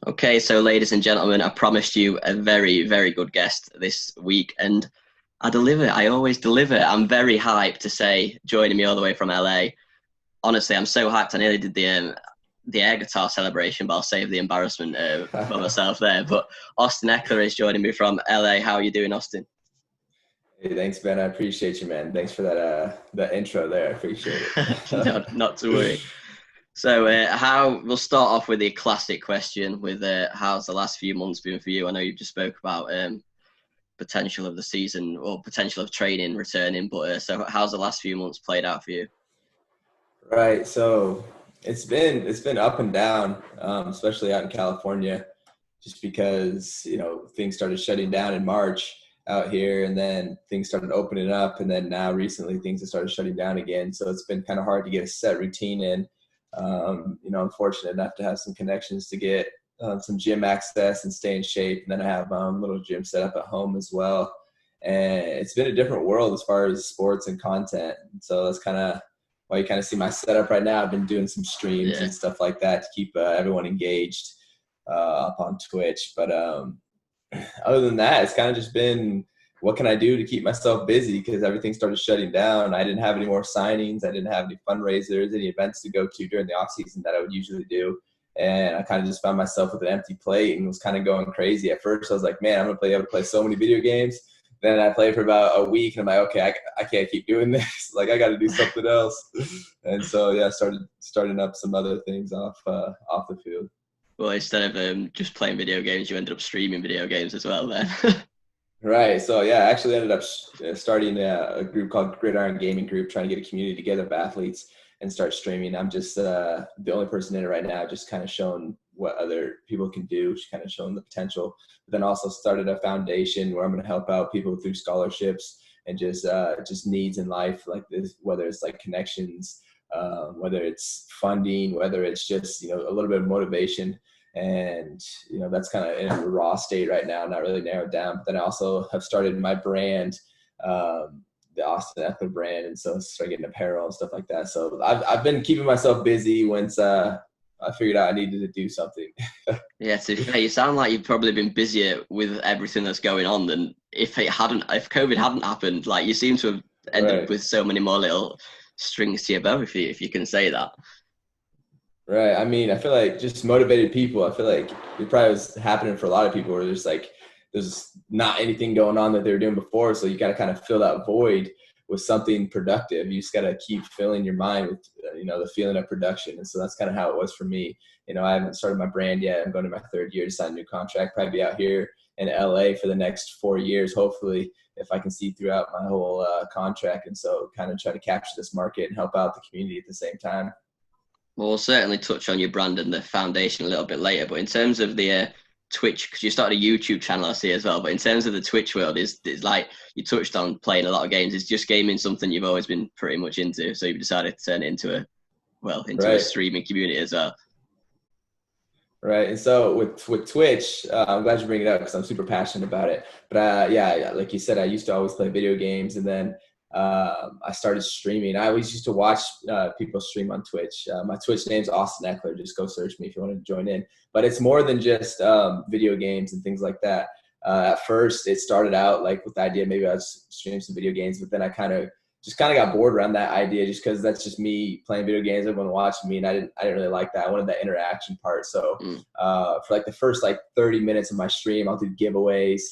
Okay, so ladies and gentlemen, I promised you a very, very good guest this week, and I deliver. I always deliver. I'm very hyped to say, joining me all the way from LA. Honestly, I'm so hyped. I nearly did the air guitar celebration, but I'll save the embarrassment for myself there. But Austin Ekeler is joining me from LA. How are you doing, Austin? Hey, thanks, Ben. I appreciate you, man. Thanks for that intro there. I appreciate it. Not to worry. So, how we'll start off with the classic question: with how's the last few months been for you? I know you just spoke about potential of the season or potential of training returning, but so how's the last few months played out for you? Right. So it's been up and down, especially out in California, just because things started shutting down in March out here, and then things started opening up, and then now recently things have started shutting down again. So it's been kind of hard to get a set routine in. I'm fortunate enough to have some connections to get some gym access and stay in shape. And then I have a little gym set up at home as well. And it's been a different world as far as sports and content. So that's kind of why you kind of see my setup right now. I've been doing some streams and stuff like that to keep everyone engaged up on Twitch. But other than that, it's kind of just been, what can I do to keep myself busy? Because everything started shutting down. I didn't have any more signings. I didn't have any fundraisers, any events to go to during the off season that I would usually do. And I kind of just found myself with an empty plate and was kind of going crazy. At first, I was like, man, I'm going to be able to play so many video games. Then I played for about a week, and I'm like, okay, I can't keep doing this. Like, I got to do something else. And so, yeah, I starting up some other things off the field. Well, instead of just playing video games, you ended up streaming video games as well then. Right. So, yeah, I actually ended up starting a group called Gridiron Gaming Group, trying to get a community together of athletes and start streaming. I'm just the only person in it right now, just kind of showing what other people can do, just kind of showing the potential. But then also started a foundation where I'm going to help out people through scholarships and just needs in life like this, whether it's like connections, whether it's funding, whether it's just, a little bit of motivation. And, that's kind of in a raw state right now, not really narrowed down. But then I also have started my brand, the Austin Ekeler brand. And so I started getting apparel and stuff like that. So I've been keeping myself busy once I figured out I needed to do something. Yeah, to be fair, you sound like you've probably been busier with everything that's going on than if COVID hadn't happened. Like, you seem to have ended up with so many more little strings to your bow, if you can say that. Right. I mean, I feel like just motivated people. I feel like it probably was happening for a lot of people where there's not anything going on that they were doing before. So you got to kind of fill that void with something productive. You just got to keep filling your mind with, the feeling of production. And so that's kind of how it was for me. I haven't started my brand yet. I'm going to my third year to sign a new contract, probably be out here in LA for the next 4 years, hopefully, if I can see throughout my whole contract. And so kind of try to capture this market and help out the community at the same time. Well, we'll certainly touch on your brand and the foundation a little bit later. But in terms of the Twitch, because you started a YouTube channel, I see as well. But in terms of the Twitch world, is like you touched on playing a lot of games. Is just gaming something you've always been pretty much into? So you've decided to turn it into a streaming community as well. Right. And so with Twitch, I'm glad you bring it up because I'm super passionate about it. But yeah, like you said, I used to always play video games, and then I started streaming. I always used to watch people stream on Twitch. My Twitch name's Austin Ekeler. Just go search me if you want to join in. But it's more than just video games and things like that. At first, it started out like with the idea maybe I was streaming some video games, but then I kind of got bored around that idea just because that's just me playing video games, everyone watching me, and I didn't really like that. I wanted that interaction part. So for like the first 30 minutes of my stream, I'll do giveaways.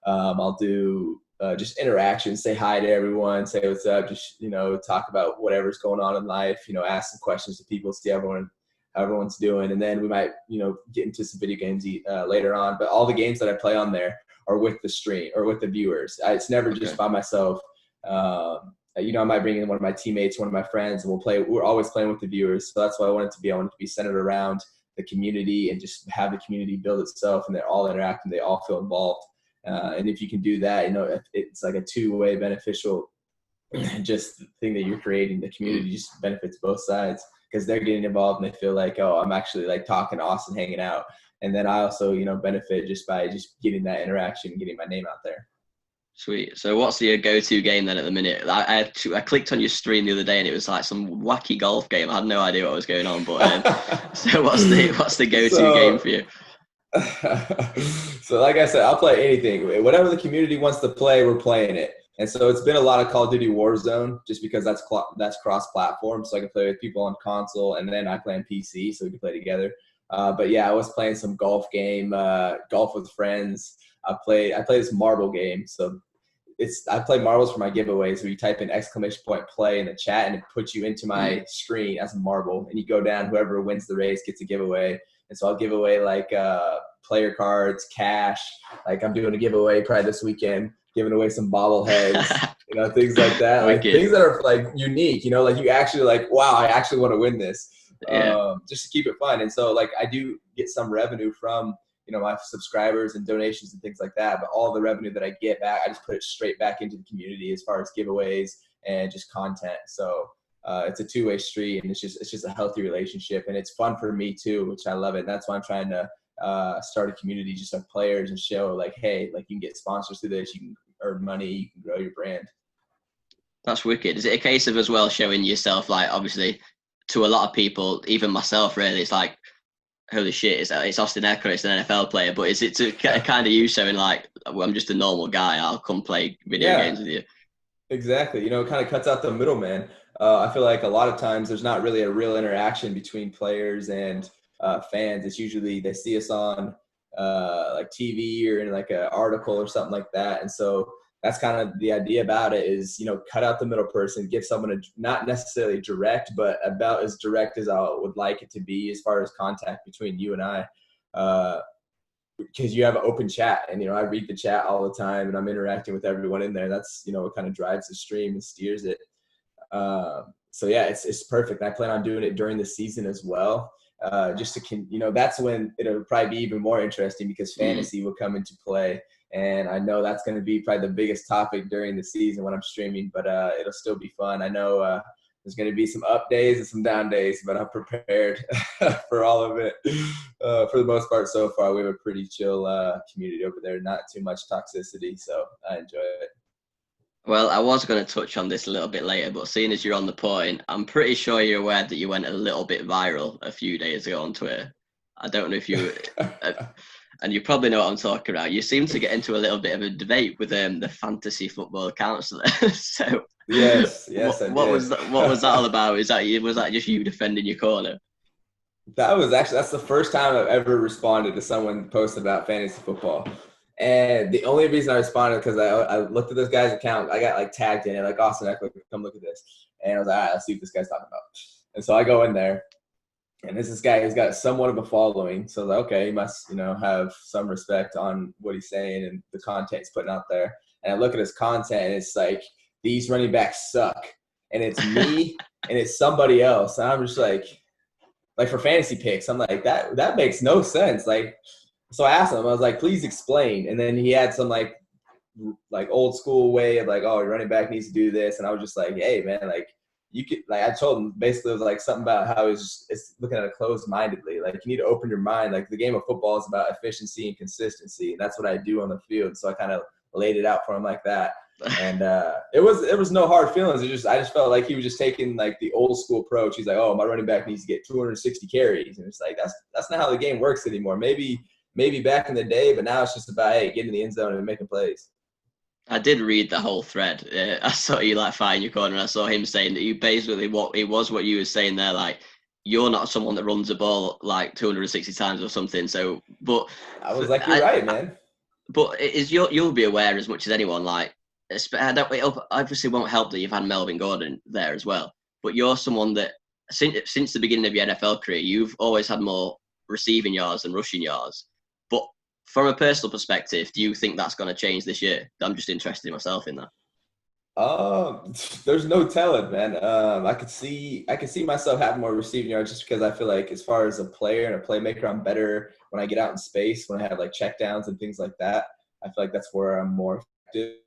I'll do just interaction, say hi to everyone, say what's up, just, talk about whatever's going on in life, ask some questions to people, see how everyone's doing. And then we might, get into some video games later on. But all the games that I play on there are with the stream or with the viewers. It's never just by myself. I might bring in one of my teammates, one of my friends, and we'll play. We're always playing with the viewers. So that's what I want it to be. I want it to be centered around the community and just have the community build itself, and they're all interacting. They all feel involved. And if you can do that, it's like a two-way beneficial just thing that you're creating. The community just benefits both sides because they're getting involved and they feel like, oh, I'm actually like talking to Austin, hanging out. And then I also, benefit just by just getting that interaction and getting my name out there. Sweet. So what's your go-to game then at the minute? I clicked on your stream the other day and it was like some wacky golf game. I had no idea what was going on. But so what's the go-to game for you? So like I said, I'll play anything. Whatever the community wants to play, we're playing it. And so it's been a lot of Call of Duty Warzone just because that's cross-platform. So I can play with people on console, and then I play on PC so we can play together. But yeah, I was playing some golf game, golf with friends. I play this marble game. So I play marbles for my giveaways where you type in !play in the chat and it puts you into my screen as a marble, and you go down, whoever wins the race gets a giveaway. And so I'll give away like player cards, cash. Like I'm doing a giveaway probably this weekend, giving away some bobbleheads, things like that. Like things that are like unique, like you actually like, wow, I actually want to win this. Just to keep it fun. And so like I do get some revenue from my subscribers and donations and things like that, but all the revenue that I get back, I just put it straight back into the community as far as giveaways and just content. So it's a two-way street, and it's just a healthy relationship, and it's fun for me too, which I love it. And that's why I'm trying to start a community just of players and show like, hey, like you can get sponsors through this, you can earn money, you can grow your brand. That's wicked. Is it a case of as well showing yourself, like obviously to a lot of people, even myself really, it's like, holy shit, it's Austin Ekeler, it's an NFL player, but is it to kind of you showing like, well, I'm just a normal guy, I'll come play video games with you? Exactly. It kind of cuts out the middleman. I feel like a lot of times there's not really a real interaction between players and fans. It's usually they see us on like TV or in like an article or something like that. And so that's kind of the idea about it is, cut out the middle person, give someone not necessarily direct, but about as direct as I would like it to be as far as contact between you and I. Because you have an open chat, and I read the chat all the time, and I'm interacting with everyone in there. That's what kind of drives the stream and steers it. So yeah, it's perfect. I plan on doing it during the season as well. Just to that's when it'll probably be even more interesting because fantasy will come into play, and I know that's going to be probably the biggest topic during the season when I'm streaming. But it'll still be fun. I know there's going to be some up days and some down days, but I'm prepared for all of it. For the most part, so far, we have a pretty chill community over there. Not too much toxicity, so I enjoy it. Well, I was going to touch on this a little bit later, but seeing as you're on the point, I'm pretty sure you're aware that you went a little bit viral a few days ago on Twitter. I don't know if you, and you probably know what I'm talking about. You seem to get into a little bit of a debate with the fantasy football counselor. So yes, what was that all about? Was that just you defending your corner? That's the first time I've ever responded to someone posted about fantasy football. And the only reason I responded because I looked at this guy's account. I got like tagged in it, like Austin Ekeler, come look at this. And I was like, all right, let's see what this guy's talking about. And so I go in there, and this guy who's got somewhat of a following. So I was like, okay, he must, have some respect on what he's saying and the content he's putting out there. And I look at his content, and it's like, these running backs suck. And it's me and it's somebody else. And I'm just like for fantasy picks, I'm like, that makes no sense. Like, so I asked him, I was like, please explain. And then he had some like old school way of like, oh, your running back needs to do this. And I was just like, hey man, like you could, like, I told him basically it was like something about how it's looking at it closed-mindedly. Like you need to open your mind. Like the game of football is about efficiency and consistency. And that's what I do on the field. So I kind of laid it out for him like that. And it was no hard feelings. I just felt like he was just taking like the old school approach. He's like, oh, my running back needs to get 260 carries. And it's like, that's not how the game works anymore. Maybe back in the day, but now it's just about, hey, getting in the end zone and making plays. I did read the whole thread. I saw you like fighting your corner, and I saw him saying that you basically what you were saying there, like you're not someone that runs the ball like 260 times or something. So, but I was like, you're right, man. But you'll be aware as much as anyone. Like, it obviously won't help that you've had Melvin Gordon there as well. But you're someone that since the beginning of your NFL career, you've always had more receiving yards than rushing yards. But from a personal perspective, do you think that's going to change this year? I'm just interested in myself in that. There's no telling, man. I could see myself having more receiving yards just because I feel like as far as a player and a playmaker, I'm better when I get out in space, when I have like checkdowns and things like that. I feel like that's where I'm more effective.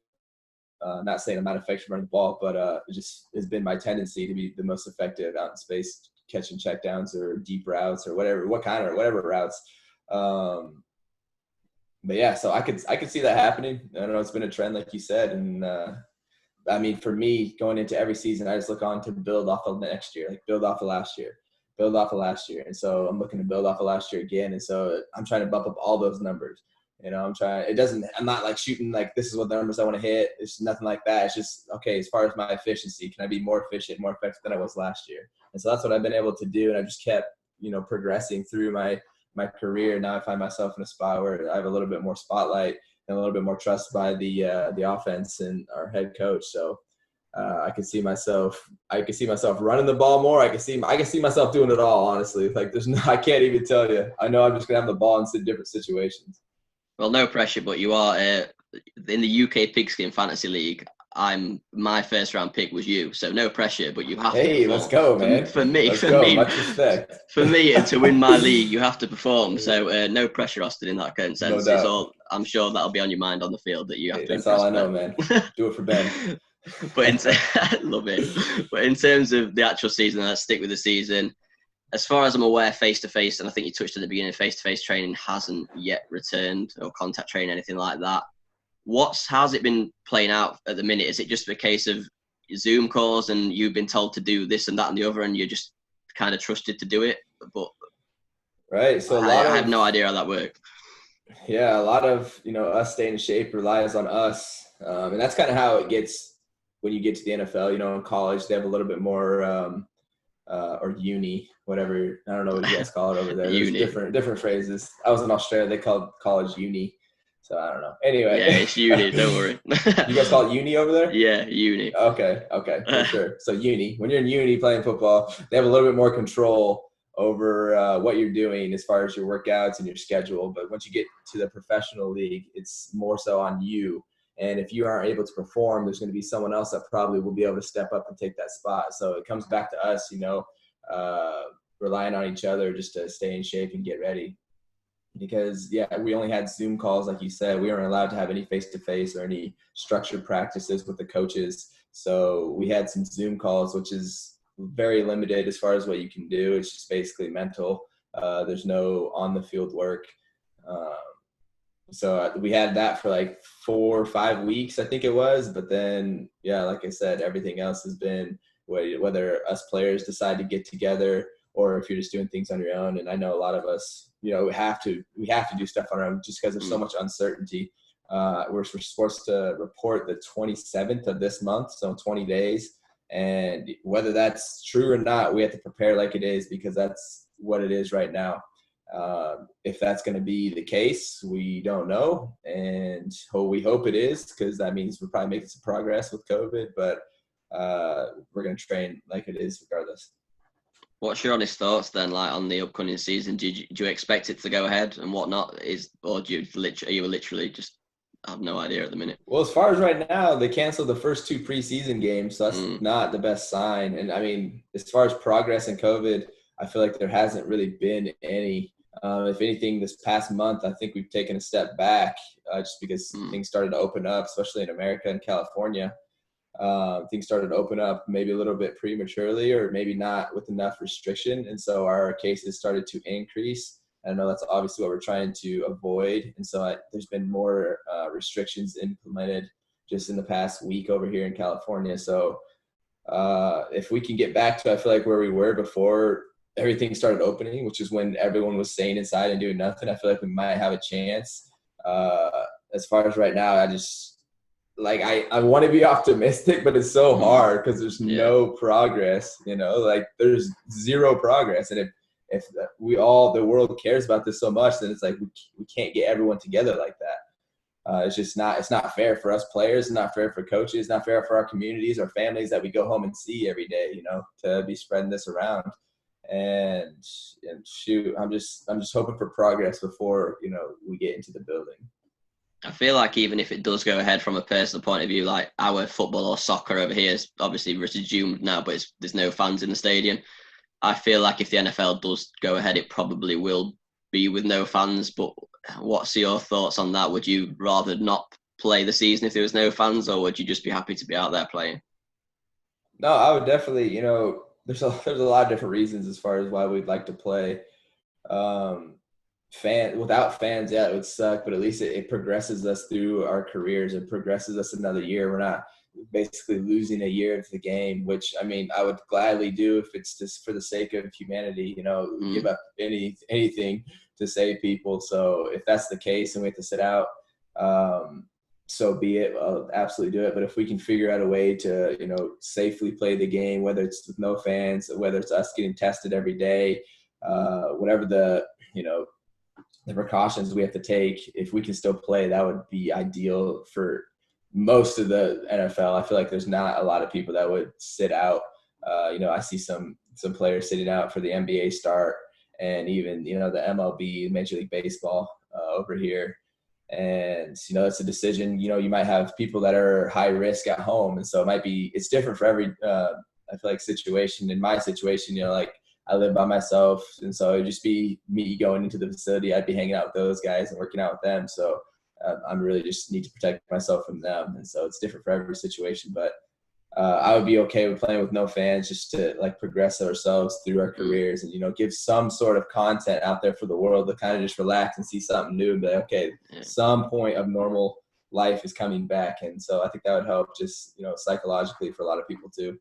Not saying I'm not effective running the ball, but it just has been my tendency to be the most effective out in space, catching checkdowns or deep routes or whatever routes. But yeah, so I could see that happening. I don't know, it's been a trend like you said, and I mean, for me, going into every season, I just look on to build off of next year, like build off of last year. build off of last year. And so I'm looking to build off of last year again. And so I'm trying to bump up all those numbers. You know, I'm not like shooting like this is what the numbers I want to hit. It's nothing like that. It's just, okay, as far as my efficiency, can I be more efficient, more effective than I was last year? And so that's what I've been able to do. And I just kept, progressing through my career. Now I find myself in a spot where I have a little bit more spotlight and a little bit more trust by the offense and our head coach. So I can see myself running the ball more. I can see myself doing it all, honestly. Like I can't even tell you. I know I'm just gonna have the ball in different situations. Well, no pressure, but you are in the UK Pigskin Fantasy League. My first round pick was you, so no pressure, but you have to perform. Hey, let's go, man. For me, much respect. For me, and to win my league, you have to perform. So no pressure, Austin, in that kind of sense. No, I'm sure that'll be on your mind on the field that you have to. That's all I know, man. Do it for Ben. But love it. But in terms of the actual season, let's stick with the season. As far as I'm aware, face-to-face, and I think you touched at the beginning, face-to-face training hasn't yet returned, or contact training, anything like that. How's it been playing out at the minute? Is it just a case of Zoom calls and you've been told to do this and that and the other, and you're just kind of trusted to do it? But right, so I have no idea how that works. Yeah, a lot of us staying in shape relies on us, and that's kind of how it gets when you get to the NFL. In college they have a little bit more, or uni, whatever. I don't know what you guys call it over there. There's different phrases. I was in Australia; they called college uni. So I don't know. Anyway. Yeah, it's uni. Don't worry. You guys call it uni over there? Yeah, uni. Okay, for sure. So uni. When you're in uni playing football, they have a little bit more control over what you're doing as far as your workouts and your schedule. But once you get to the professional league, it's more so on you. And if you aren't able to perform, there's going to be someone else that probably will be able to step up and take that spot. So it comes back to us, relying on each other just to stay in shape and get ready. Because, we only had Zoom calls, like you said. We weren't allowed to have any face-to-face or any structured practices with the coaches. So we had some Zoom calls, which is very limited as far as what you can do. It's just basically mental. There's no on-the-field work. So we had that for like 4 or 5 weeks, I think it was. But then, like I said, everything else has been whether us players decide to get together or if you're just doing things on your own. And I know a lot of us, we have to do stuff on our own just because there's so much uncertainty. We're supposed to report the 27th of this month, so 20 days. And whether that's true or not, we have to prepare like it is because that's what it is right now. If that's going to be the case, we don't know. And we hope it is, because that means we're probably making some progress with COVID. But we're going to train like it is regardless. What's your honest thoughts then, like on the upcoming season? Do you expect it to go ahead and whatnot? Or do you literally just have no idea at the minute? Well, as far as right now, they canceled the first 2 preseason games, so that's not the best sign. And I mean, as far as progress in COVID, I feel like there hasn't really been any. If anything, this past month, I think we've taken a step back just because things started to open up, especially in America and California. Things started to open up maybe a little bit prematurely or maybe not with enough restriction. And so our cases started to increase. I know that's obviously what we're trying to avoid. And so there's been more restrictions implemented just in the past week over here in California. So if we can get back to, I feel like, where we were before everything started opening, which is when everyone was staying inside and doing nothing, I feel like we might have a chance. As far as right now, I want to be optimistic, but it's so hard because there's no progress, there's zero progress. And if the world cares about this so much, then it's like we can't get everyone together like that. It's not fair for us players, it's not fair for coaches, it's not fair for our communities, our families that we go home and see every day, to be spreading this around. And shoot, I'm just hoping for progress before, we get into the building. I feel like even if it does go ahead from a personal point of view, like our football or soccer over here is obviously resumed now, but there's no fans in the stadium. I feel like if the NFL does go ahead, it probably will be with no fans. But what's your thoughts on that? Would you rather not play the season if there was no fans, or would you just be happy to be out there playing? No, I would definitely, there's a lot of different reasons as far as why we'd like to play. Without fans, it would suck, but at least it progresses us through our careers. It progresses us another year. We're not basically losing a year of the game, which I mean, I would gladly do if it's just for the sake of humanity, give up anything to save people. So if that's the case and we have to sit out, so be it. I'll absolutely do it. But if we can figure out a way to, safely play the game, whether it's with no fans, whether it's us getting tested every day, whatever the precautions we have to take, if we can still play, that would be ideal for most of the NFL. I feel like there's not a lot of people that would sit out. I see some players sitting out for the NBA start, and even, the MLB, Major League Baseball over here. And, it's a decision, you might have people that are high risk at home. And so it's different for every, I feel like, situation. In my situation, I live by myself. And so it'd just be me going into the facility. I'd be hanging out with those guys and working out with them. So I'm really just need to protect myself from them. And so it's different for every situation. But I would be okay with playing with no fans, just to progress ourselves through our careers and, give some sort of content out there for the world to kind of just relax and see something new and be like, okay, some point of normal life is coming back. And so I think that would help just, psychologically for a lot of people too.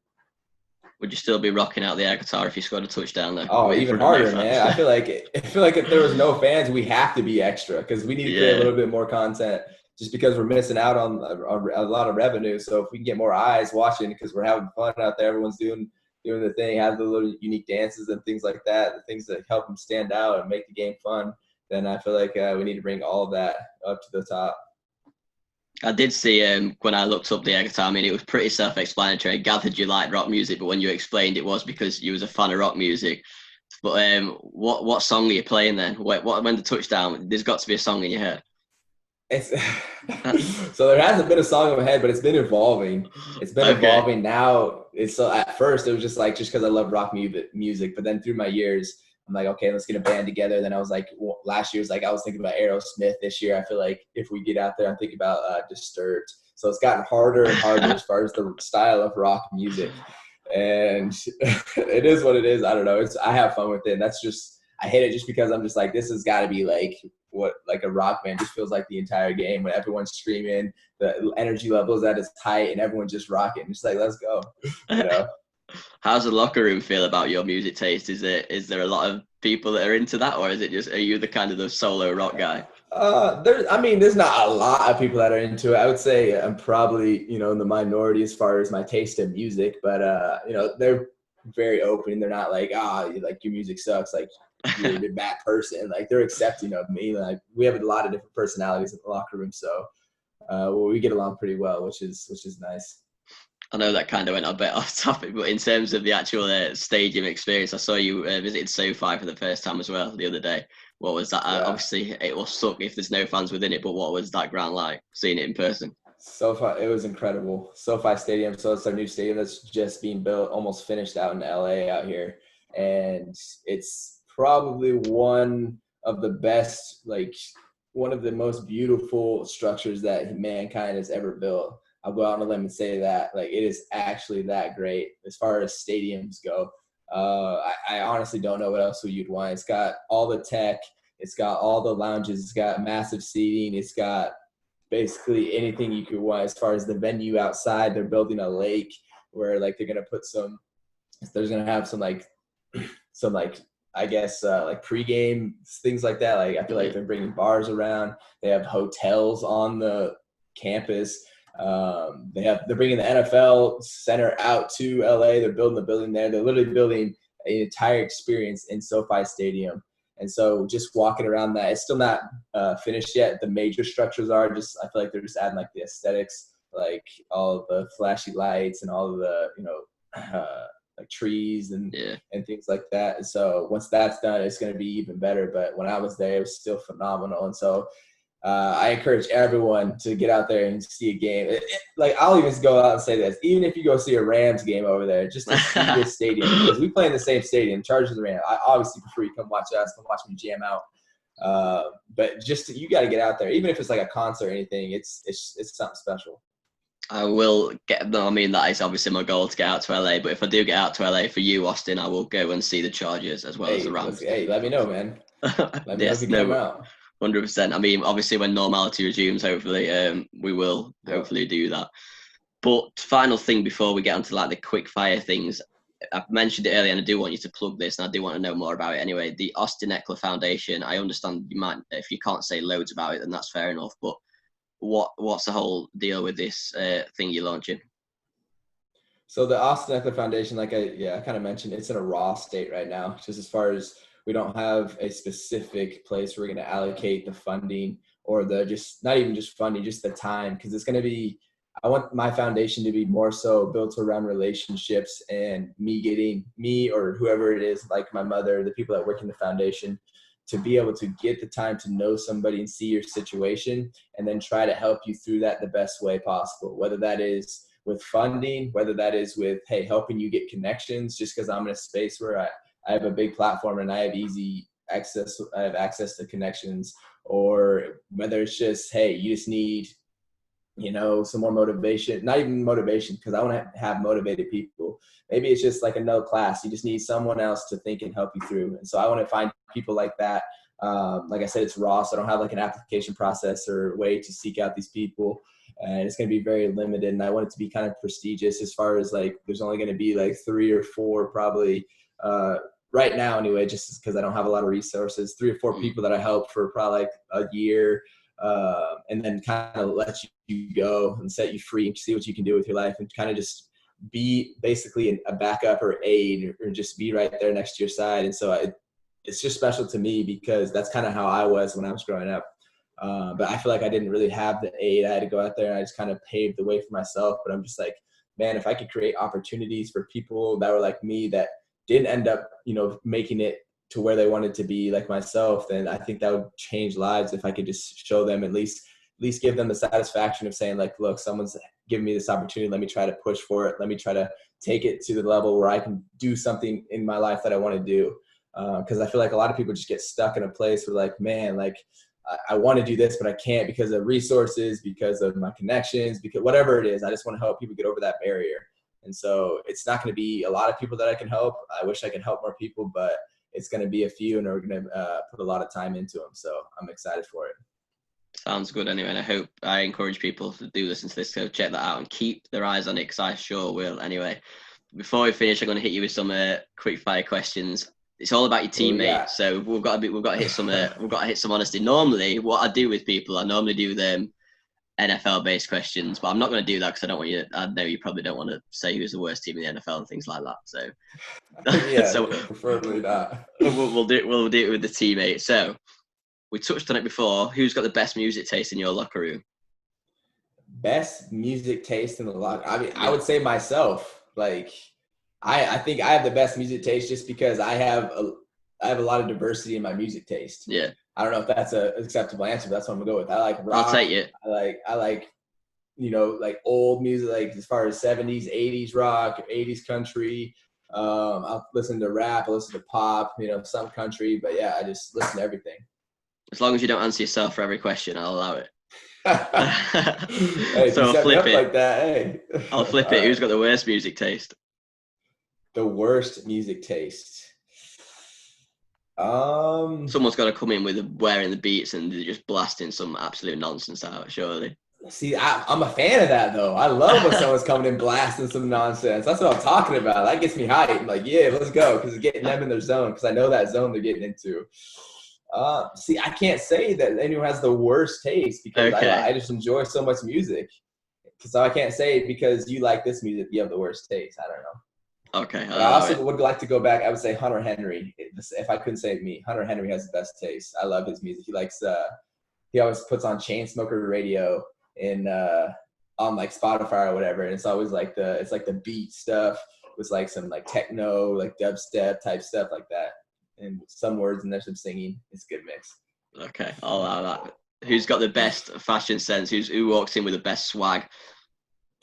Would you still be rocking out the air guitar if you scored a touchdown though? Oh, even harder, man. I feel like if there was no fans, we have to be extra because we need to create a little bit more content just because we're missing out on a lot of revenue. So if we can get more eyes watching because we're having fun out there, everyone's doing the thing, have the little unique dances and things like that, the things that help them stand out and make the game fun, then I feel like we need to bring all of that up to the top. I did see when I looked up the air guitar, I mean, it was pretty self-explanatory. I gathered you liked rock music, but when you explained it was because you was a fan of rock music. But what song are you playing then? When the touchdown, there's got to be a song in your head. So there hasn't been a song in my head, but it's been evolving. It's been evolving now. So at first it was just because I love rock music, but then through my years, I'm like, okay, let's get a band together. Then I was like, last year was I was thinking about Aerosmith. This year, I feel like if we get out there, I'm thinking about Disturbed. So it's gotten harder and harder as far as the style of rock music. And it is what it is. I don't know. I have fun with it. And that's just, I hate it just because I'm just like, this has got to be a rock band just feels like the entire game when everyone's screaming, the energy level is at its height and everyone's just rocking. It's like, let's go. How's the locker room feel about your music taste? Is there a lot of people that are into that, or is it just, are you the kind of the solo rock guy? There's not a lot of people that are into it. I would say I'm probably, in the minority as far as my taste in music, but they're very open. They're not like, your music sucks. Like, you're a bad person. Like, they're accepting of me. Like, we have a lot of different personalities in the locker room. So, we get along pretty well, which is nice. I know that kind of went a bit off topic, but in terms of the actual stadium experience, I saw you visited SoFi for the first time as well the other day. What was that? Obviously, it will suck if there's no fans within it, but what was that ground like, seeing it in person? SoFi, it was incredible. SoFi Stadium, so it's our new stadium that's just being built, almost finished out in LA out here. And it's probably one of the best, one of the most beautiful structures that mankind has ever built. I'll go out on a limb and say that, it is actually that great as far as stadiums go. I honestly don't know what else you'd want. It's got all the tech. It's got all the lounges. It's got massive seating. It's got basically anything you could want as far as the venue outside. They're building a lake where they're going to put there's going to have some I guess pregame things like that. I feel like they're bringing bars around. They have hotels on the campus. They're bringing the NFL center out to LA. They're building the building there. They're literally building an entire experience in SoFi Stadium. And so just walking around that, it's still not finished yet. The major structures are just, I feel like they're just adding the aesthetics, all of the flashy lights and all of the, trees and things like that. And so once that's done, it's going to be even better. But when I was there, it was still phenomenal. And so I encourage everyone to get out there and see a game. I'll even go out and say this, even if you go see a Rams game over there, just to see this stadium, because we play in the same stadium, Chargers and Rams. I obviously prefer you come watch us, come watch me jam out. But you got to get out there, even if it's a concert or anything. It's something special. I will get them. I mean, that is obviously my goal to get out to LA. But if I do get out to LA for you, Austin, I will go and see the Chargers as well as the Rams. Let me know, man. Let me know if you come out. 100%. I mean, obviously, when normality resumes, hopefully, we will hopefully do that. But final thing before we get onto like the quick fire things, I've mentioned it earlier, and I do want you to plug this, and I do want to know more about it anyway. The Austin Ekeler Foundation. I understand you might, if you can't say loads about it, then that's fair enough. But what's the whole deal with this thing you're launching? So the Austin Ekeler Foundation, like I kind of mentioned, it's in a raw state right now, just as far as we don't have a specific place where we're going to allocate the funding or the just not even just funding, just the time, because it's going to be, I want my foundation to be more so built around relationships and me or whoever it is, like my mother, the people that work in the foundation, to be able to get the time to know somebody and see your situation and then try to help you through that the best way possible, whether that is with funding, whether that is with, hey, helping you get connections, just because I'm in a space where I have a big platform and I have easy access, I have access to connections, or whether it's just, hey, you just need, some more motivation, not even motivation, because I want to have motivated people. Maybe it's just like a no class. You just need someone else to think and help you through. And so I want to find people like that. Like I said, it's raw, so I don't have like an application process or way to seek out these people. And it's going to be very limited. And I want it to be kind of prestigious as far as like, there's only going to be like 3 or 4 probably right now anyway, just because I don't have a lot of resources, 3 or 4 people that I help for probably like a year. And then kind of let you go and set you free and see what you can do with your life and kind of just be basically a backup or aid or just be right there next to your side. And so it's just special to me because that's kind of how I was when I was growing up. But I feel like I didn't really have the aid. I had to go out there and I just kind of paved the way for myself. But I'm just like, man, if I could create opportunities for people that were like me that didn't end up, making it to where they wanted to be like myself, then I think that would change lives if I could just show them at least give them the satisfaction of saying like, look, someone's giving me this opportunity. Let me try to push for it. Let me try to take it to the level where I can do something in my life that I want to do. Because I feel like a lot of people just get stuck in a place where like, man, like I want to do this, but I can't because of resources, because of my connections, because whatever it is. I just want to help people get over that barrier. And so it's not going to be a lot of people that I can help. I wish I could help more people, but it's going to be a few, and we're going to put a lot of time into them. So I'm excited for it. Sounds good anyway, and I encourage people to do listen to this, so check that out and keep their eyes on it, because I sure will. Anyway, before we finish, I'm going to hit you with some quick fire questions. It's all about your teammates, so we've got to hit some honesty. Normally, what I do with people, I normally do them NFL based questions, but I'm not going to do that because I don't want you. I know you probably don't want to say who's the worst team in the NFL and things like that. So, so preferably not. We'll do it with the teammates. So, we touched on it before. Who's got the best music taste in your locker room? Best music taste in the locker. I mean, I would say myself. Like, I think I have the best music taste just because I have a lot of diversity in my music taste. Yeah. I don't know if that's an acceptable answer, but that's what I'm gonna go with. I like rock. I'll take it. I like, like old music, like as far as 70s, 80s rock, 80s country. I'll listen to rap, I listen to pop, some country, but yeah, I just listen to everything. As long as you don't answer yourself for every question, I'll allow it. Hey, so I'll flip it like that. Hey, I'll flip it. Who's got the worst music taste? The worst music taste. Someone's got to come in with wearing the beats and they're just blasting some absolute nonsense out, surely. See, I'm a fan of that, though. I love when someone's coming in blasting some nonsense. That's what I'm talking about. That gets me hyped. I'm like, yeah, let's go, because it's getting them in their zone, because I know that zone they're getting into. See, I can't say that anyone has the worst taste, because I just enjoy so much music. So I can't say because you like this music, you have the worst taste. I don't know. Okay. I also would like to go back. I would say Hunter Henry. If I couldn't say me, Hunter Henry has the best taste. I love his music. He likes. He always puts on Chainsmoker radio and on like Spotify or whatever, and it's always like the beat stuff with like some like techno, like dubstep type stuff like that, and some words and there's some singing. It's a good mix. Okay, I'll allow that. Who's got the best fashion sense? Who walks in with the best swag?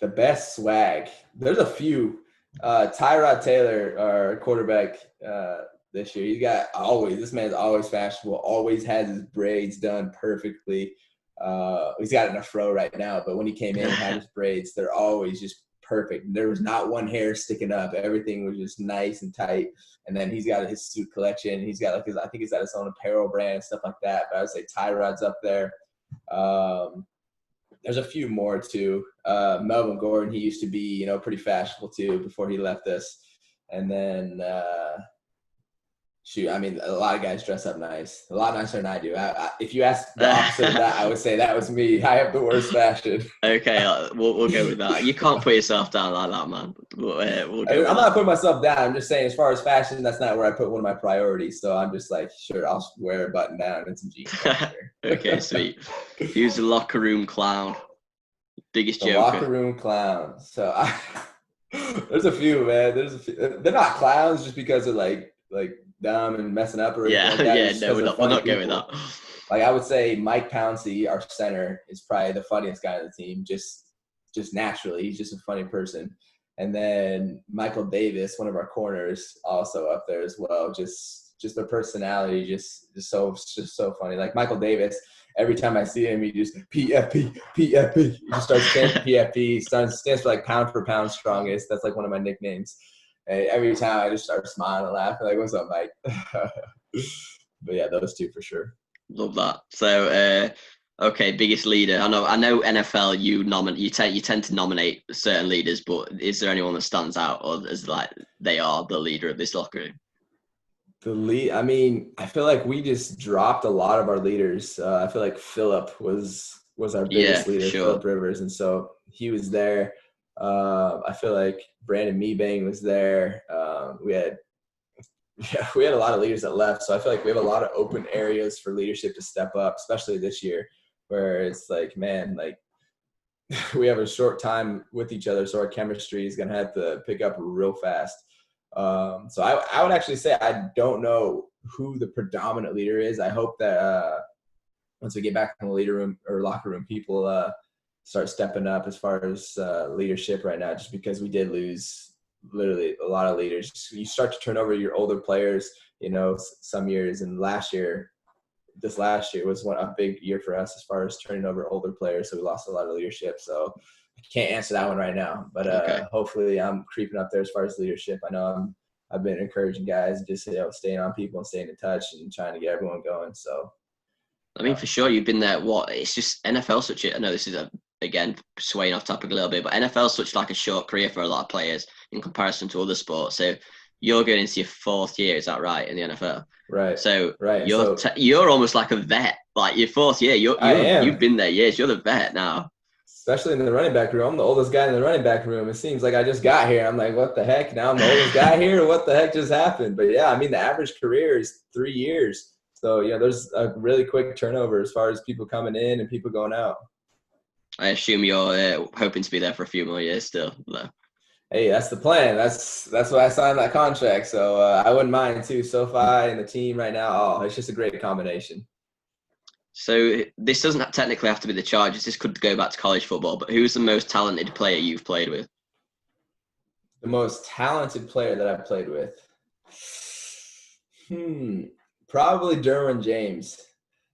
The best swag. There's a few. Tyrod Taylor, our quarterback this year, this man's always fashionable, always has his braids done perfectly. He's got it in a fro right now, but when he came in and had his braids, they're always just perfect. There was not one hair sticking up. Everything was just nice and tight. And then he's got his suit collection. He's got I think he's got his own apparel brand and stuff like that. But I would say Tyrod's up there. There's a few more too. Melvin Gordon, he used to be, pretty fashionable too before he left us. And then, shoot, I mean, a lot of guys dress up nice. A lot nicer than I do. If you ask the opposite of that, I would say that was me. I have the worst fashion. Okay, we'll go with that. You can't put yourself down like that, man. We'll go I'm not putting myself down. I'm just saying, as far as fashion, that's not where I put one of my priorities. So I'm just like, sure, I'll wear a button down and some jeans. Okay, sweet. Who's the locker room clown? Biggest The joker. locker room clown. So there's a few, man. They're not clowns just because they're like dumb and messing up or anything like that. No, we're not going with that. Like I would say Mike Pouncey, our center, is probably the funniest guy on the team, just naturally. He's just a funny person. And then Michael Davis, one of our corners, also up there as well. Just their personality, just so funny. Like Michael Davis, every time I see him, he just PFP. He just starts chanting PFP. Stands for like pound for pound strongest. That's like one of my nicknames. And every time I just start smiling and laughing, like, "What's up, Mike?" But yeah, those two for sure. Love that. So, okay, biggest leader. I know. NFL, you tend to nominate certain leaders, but is there anyone that stands out, or is like they are the leader of this locker room? I mean, I feel like we just dropped a lot of our leaders. I feel like Phillip was our biggest leader, sure. Phillip Rivers, and so he was there. I feel like Brandon Meebang was there. We had a lot of leaders that left, so I feel like we have a lot of open areas for leadership to step up, especially this year, where it's like, man, like we have a short time with each other, so our chemistry is gonna have to pick up real fast. So I would actually say I don't know who the predominant leader is. I hope that once we get back in the leader room or locker room, people start stepping up as far as leadership right now, just because we did lose literally a lot of leaders. You start to turn over your older players, some years, and this last year was a big year for us as far as turning over older players. So we lost a lot of leadership. So I can't answer that one right now, but hopefully I'm creeping up there as far as leadership. I know I've been encouraging guys, just staying on people and staying in touch and trying to get everyone going. So, I mean, for sure, you've been there. It's just NFL such I know this is again swaying off topic a little bit, but NFL such like a short career for a lot of players in comparison to other sports. So you're going into your 4th year, is that right, in the NFL? Right. So right. You're almost like a vet. Like your 4th year, you've been there years. You're the vet now. Especially in the running back room. I'm the oldest guy in the running back room. It seems like I just got here. I'm like, what the heck? Now I'm the oldest guy here? What the heck just happened? But yeah, I mean, the average career is 3 years. So, there's a really quick turnover as far as people coming in and people going out. I assume you're hoping to be there for a few more years still. No. Hey, that's the plan. That's why I signed that contract. So I wouldn't mind too. SoFi and the team right now, it's just a great combination. So this doesn't technically have to be the Chargers. This could go back to college football. But who's the most talented player you've played with? The most talented player that I've played with? Probably Derwin James.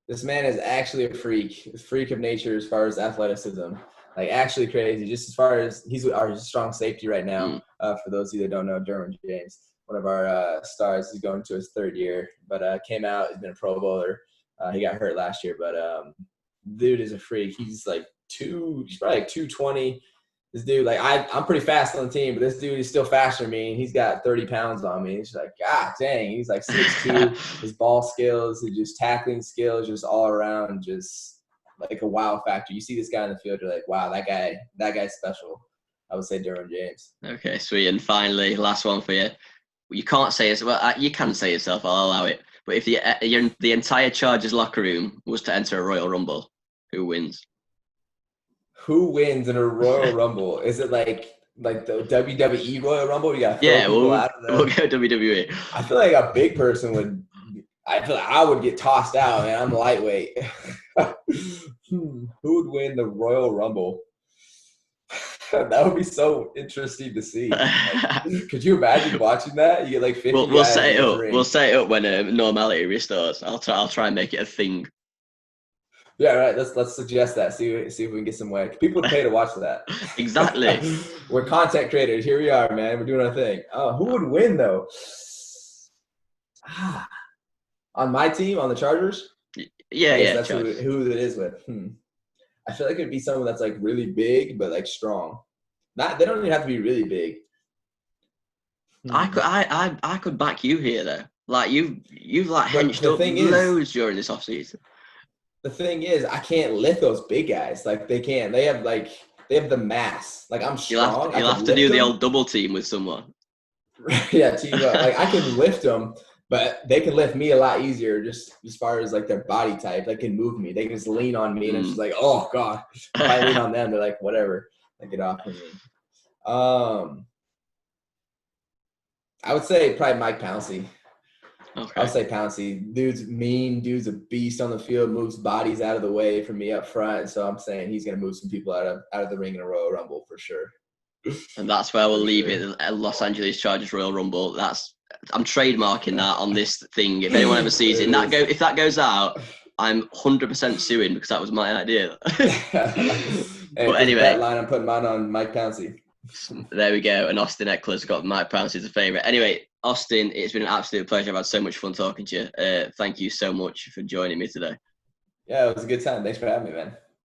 This man is actually a freak of nature as far as athleticism. Like actually crazy. Just as far as he's our strong safety right now. For those of you that don't know, Derwin James, one of our stars, he's going to his 3rd year, but came out. He's been a Pro Bowler. He got hurt last year, but dude is a freak. He's like he's probably like 220. This dude, like I'm pretty fast on the team, but this dude is still faster than me. And he's got 30 pounds on me. It's like, God dang, he's like 6'2". His ball skills, his just tackling skills, just all around, just like a wow factor. You see this guy in the field, you're like, wow, that guy's special. I would say Derwin James. Okay, sweet. And finally, last one for you. You can't say it. Well, you can say yourself. I'll allow it. But if the entire Chargers locker room was to enter a Royal Rumble, who wins? Who wins in a Royal Rumble? Is it like the WWE Royal Rumble? You got we'll go WWE. I feel like a big person would. I feel like I would get tossed out, man. I'm lightweight. Who would win the Royal Rumble? That would be so interesting to see. Like, could you imagine watching that? You get like 50 We'll set it up. We'll set it up when normality restores. I'll try and make it a thing. Yeah, right. Let's suggest that. See if we can get some way. People would pay to watch that. Exactly. We're content creators. Here we are, man. We're doing our thing. Who would win though? On my team, on the Chargers. Yeah. That's who it is with. I feel like it'd be someone that's like really big but like strong. They don't even have to be really big. I could back you here though. Like you've like henched up loads during this offseason. The thing is, I can't lift those big guys. Like they can't. They have the mass. Like I'm strong. You'll have to do the old double team with someone. Yeah, team up. Like I can lift them, but they can lift me a lot easier. Just as far as like their body type, they can move me. They can just lean on me, and it's just like, oh god. If I lean on them, they're like, whatever. Like get off of me. I would say probably Mike Pouncey. Okay. I would say Pouncey. Dude's mean. Dude's a beast on the field. Moves bodies out of the way from me up front. So I'm saying he's gonna move some people out of the ring in a Royal Rumble for sure. And that's where we'll leave it. Los Angeles Chargers Royal Rumble. I'm trademarking that on this thing. If anyone ever sees it, if that goes out, I'm 100% suing because that was my idea. But anyway, that line I'm putting mine on Mike Pouncey. There we go. And Austin Ekeler's got Mike Pouncey as a favourite. Anyway, Austin, it's been an absolute pleasure. I've had so much fun talking to you. Thank you so much for joining me today. Yeah, it was a good time. Thanks for having me, man.